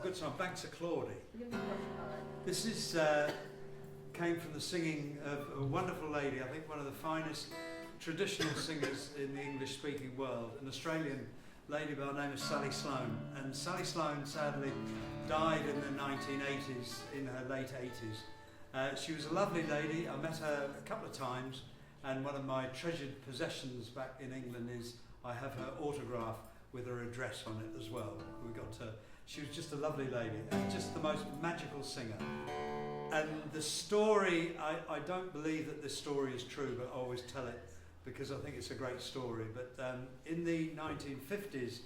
good song, Banks of Claudy. This is came from the singing of a wonderful lady, I think one of the finest traditional singers in the English-speaking world, an Australian lady by the name of Sally Sloan. And Sally Sloan sadly died in the 1980s, in her late 80s. She was a lovely lady. I met her a couple of times, and one of my treasured possessions back in England is I have her autograph with her address on it as well. We got her. She was just a lovely lady and just the most magical singer. And the story, I don't believe that this story is true, but I always tell it because I think it's a great story. But in the 1950s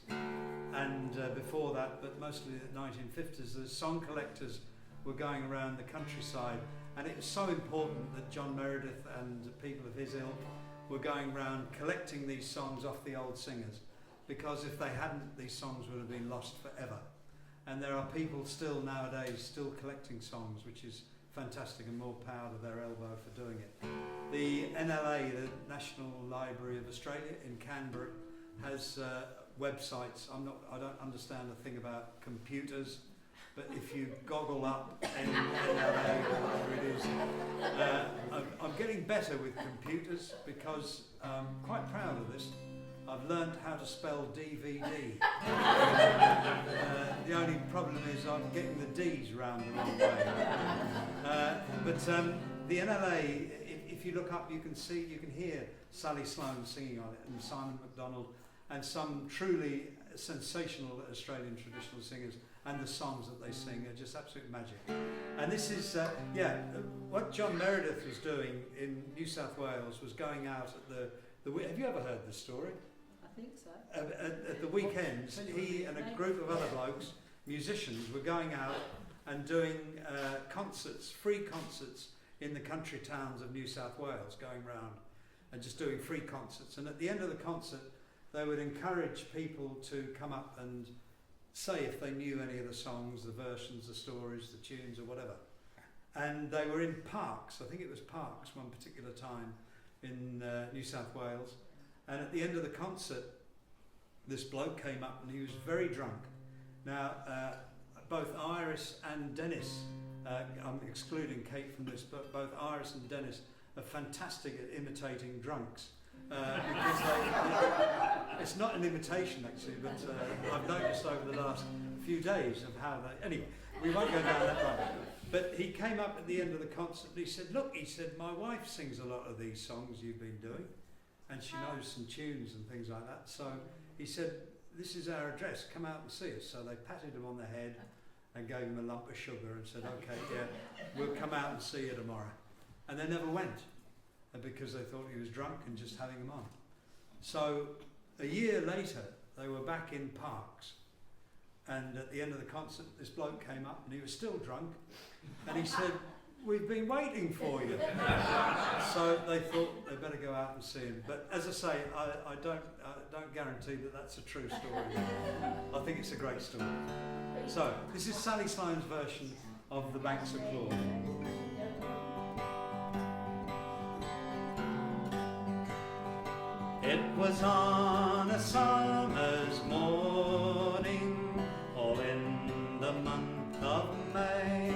and before that, but mostly the 1950s, the song collectors were going around the countryside, and it was so important that John Meredith and people of his ilk were going around collecting these songs off the old singers, because if they hadn't, these songs would have been lost forever. And there are people still nowadays still collecting songs, which is fantastic, and more power to their elbow for doing it. The NLA, the National Library of Australia in Canberra, has websites. I don't understand a thing about computers, but if you goggle up NLA or whatever it is, I'm getting better with computers because I'm quite proud of this. I've learned how to spell DVD. The only problem is I'm getting the D's round the wrong way. But the NLA, if you look up, you can hear Sally Sloan singing on it, and Simon MacDonald, and some truly sensational Australian traditional singers, and the songs that they sing are just absolute magic. And this is, what John Meredith was doing in New South Wales was going out at the have you ever heard this story? I think so. At the weekends, he and a group of other blokes, musicians, were going out and doing concerts, free concerts in the country towns of New South Wales, going round and just doing free concerts. And at the end of the concert, they would encourage people to come up and say if they knew any of the songs, the versions, the stories, the tunes or whatever. And they were in parks, I think it was parks one particular time in New South Wales. And at the end of the concert, this bloke came up and he was very drunk. Now, both Iris and Dennis, I'm excluding Kate from this, but both Iris and Dennis are fantastic at imitating drunks. Because it's not an imitation actually, but I've noticed over the last few days of how they, anyway, we won't go down that road. But he came up at the end of the concert and he said, look, he said, my wife sings a lot of these songs you've been doing, and she knows some tunes and things like that. So he said, this is our address, come out and see us. So they patted him on the head and gave him a lump of sugar and said, okay, yeah, we'll come out and see you tomorrow. And they never went, because they thought he was drunk and just having them on. So a year later, they were back in Parks, and at the end of the concert, this bloke came up and he was still drunk, and he said, we've been waiting for you. So they thought they'd better go out and see him. But as I say, I don't guarantee that that's a true story. I think it's a great story. So this is Sally Sloan's version of The Banks of Claudy. It was on a summer's morning, all in the month of May,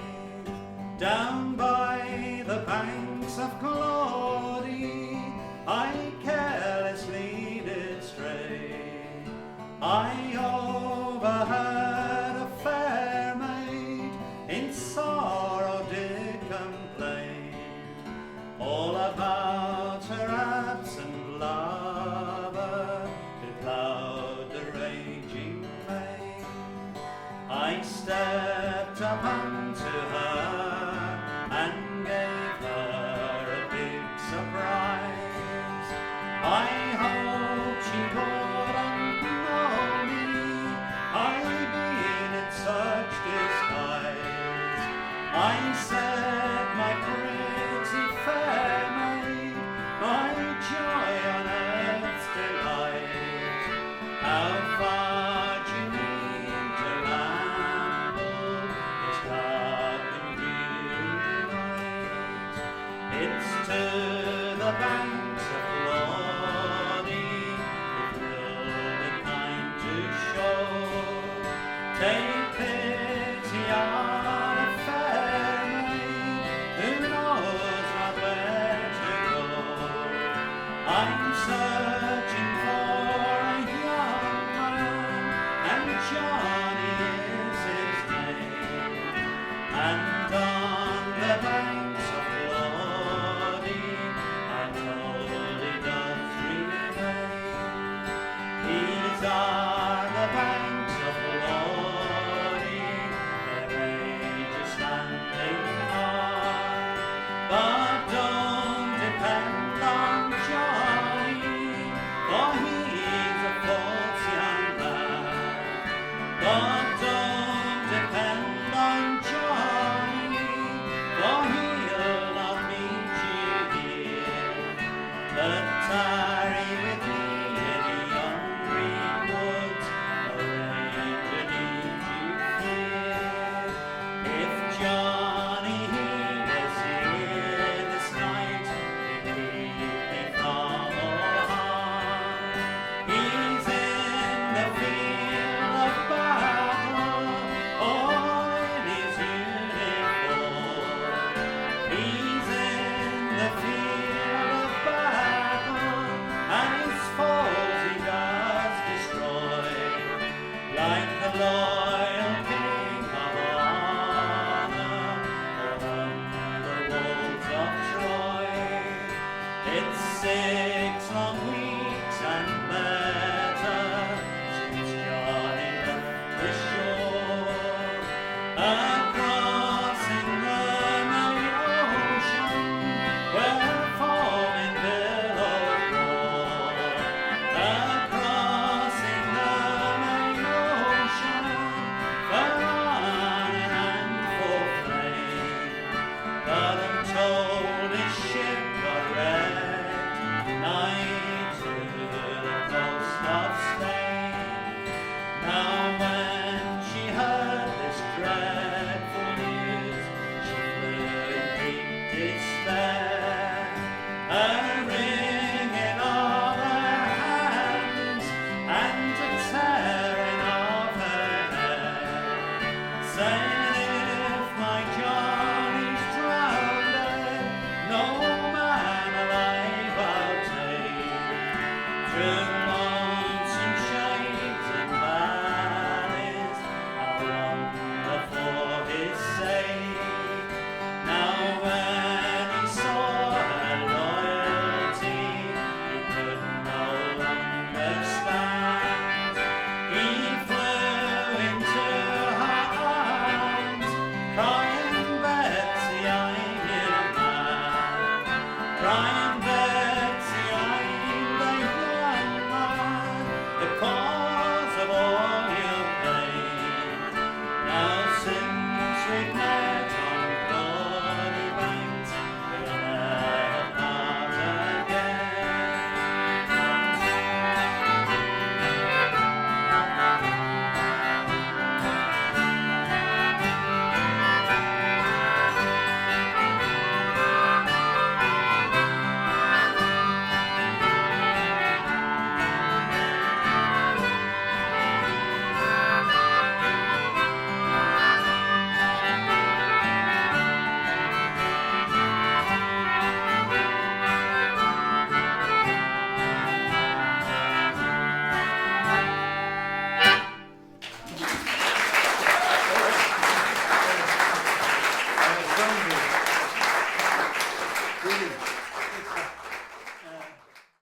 down by the banks of Claudy, I carelessly did stray. I overheard a fair maid in sorrow did complain, all about her absent lover to cloud the raging main. I stepped up unto her and gave her a big surprise. I hope she wouldn't know me, I being in such disguise. I said, my pretty fair maid, my joy on earth's delight, how far do you mean to ramble this dark and dreary night? It's to the banks of Claudy, if you'll be kind to show. Take pity Johnny is his name, and on the banks of Claudy I'm told he doth remain. These are the banks of Claudy, their age is standing high, but don't depend on Johnny, for he's a false young man. But don't depend on Johnny, for he'll not meet you here. But tarry with me in the young green woods, the rain will leave you clear. If Johnny was here this night, he'd keep me from all harm. He's in the field of battle, all in his uniform. He's in the field of battle, and his foes he does destroy, like the Lord